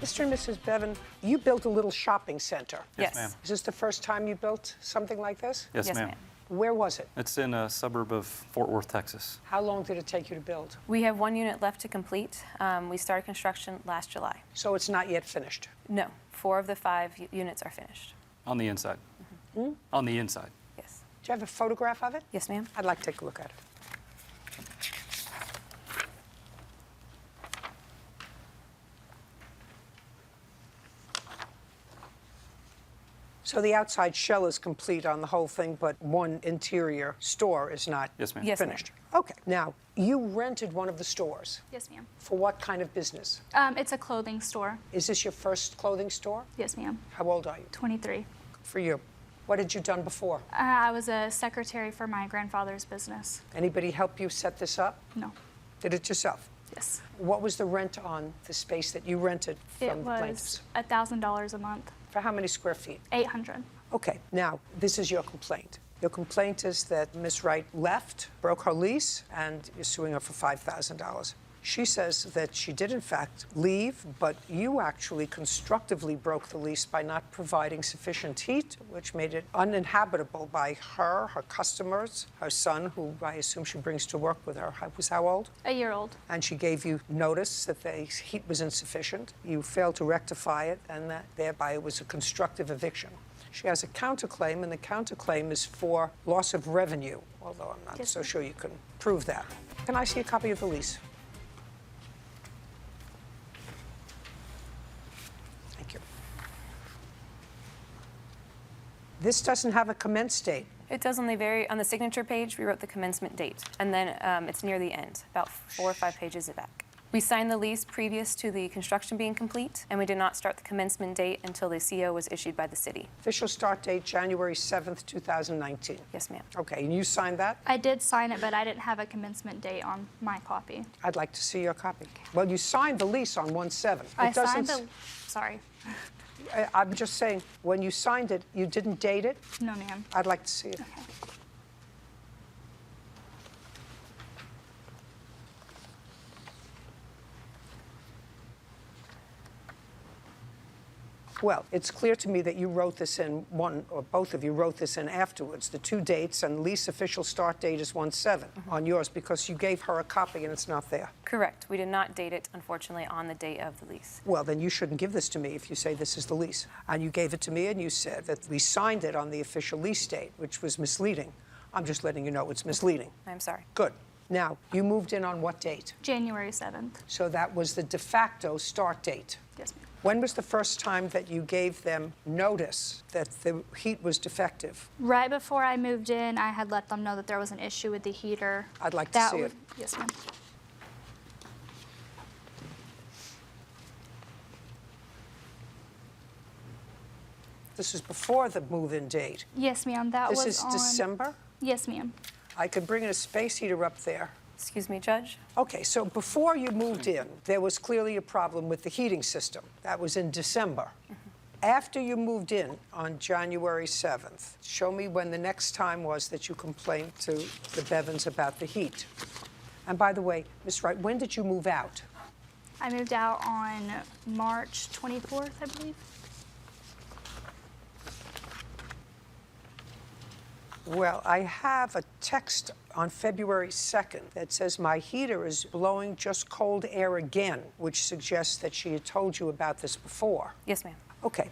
Mr. and Mrs. Bevan, you built a little shopping center. Yes, Yes, ma'am. Is this the first time you built something like this? Yes, Yes, ma'am. ma'am. Where was it? It's in a suburb of Fort Worth, Texas. How long did it take you to build? We have one unit left to complete. We started construction last July. So it's not yet finished. No, 4 of the 5 units are finished. On the inside. On the inside. Yes. Do you have a photograph of it? Yes, ma'am. I'd like to take a look at it. So the outside shell is complete on the whole thing, but one interior store is not Yes, ma'am. Yes, ma'am. finished. Okay. Now, you rented one of the stores. Yes, ma'am. For what kind of business? It's a clothing store. Is this your first clothing store? Yes, ma'am. How old are you? 23. For you. What had you done before? I was a secretary for my grandfather's business. Anybody help you set this up? No. Did it yourself? Yes. What was the rent on the space that you rented It from the plaintiffs? was $1,000 a month. For how many square feet? 800. Okay, now, this is your complaint. Your complaint is that Ms. Wright left, broke her lease, and you're suing her for $5,000. She says that she did, in fact, leave, but you actually constructively broke the lease by not providing sufficient heat, which made it uninhabitable by her, her customers, her son, who I assume she brings to work with her, was how old? A year old. And she gave you notice that the heat was insufficient. You failed to rectify it, and that thereby it was a constructive eviction. She has a counterclaim, and the counterclaim is for loss of revenue, although I'm not Yes, so ma'am. sure you can prove that. Can I see a copy of the lease? Thank you. This doesn't have a commence date. It does on the signature page, we wrote the commencement date, and then it's near the end, about 4 or 5 pages back. We signed the lease previous to the construction being complete, and we did not start the commencement date until the CO was issued by the city. Official start date, January 7th, 2019. Yes, ma'am. Okay, and you signed that? I did sign it, but I didn't have a commencement date on my copy. I'd like to see your copy. Well, you signed the lease on 1/7. I signed the... Sorry. I'm just saying, when you signed it, you didn't date it? No, ma'am. I'd like to see it. Okay. Well, it's clear to me that you wrote this in, one or both of you wrote this in afterwards, the 2 dates, and lease official start date is 1/7 on yours, because you gave her a copy and it's not there. Correct. We did not date it, unfortunately, on the date of the lease. Well, then you shouldn't give this to me if you say this is the lease. And you gave it to me and you said that we signed it on the official lease date, which was misleading. I'm just letting you know it's misleading. I'm sorry. Good. Now, you moved in on what date? January 7th. So that was the de facto start date. Yes, ma'am. When was the first time that you gave them notice that the heat was defective? Right before I moved in, I had let them know that there was an issue with the heater. I'd like to see it. Yes, ma'am. This is before the move-in date. Yes, ma'am. That This was is on... December? Yes, ma'am. I could bring in a space heater up there. Excuse me, Judge? Okay, so before you moved in, there was clearly a problem with the heating system. That was in December. After you moved in on January 7th, show me when the next time was that you complained to the Bevans about the heat. And by the way, Ms. Wright, when did you move out? I moved out on March 24th, I believe. Well, I have a text on February 2nd that says, my heater is blowing just cold air again, which suggests that she had told you about this before. Yes, ma'am. Okay,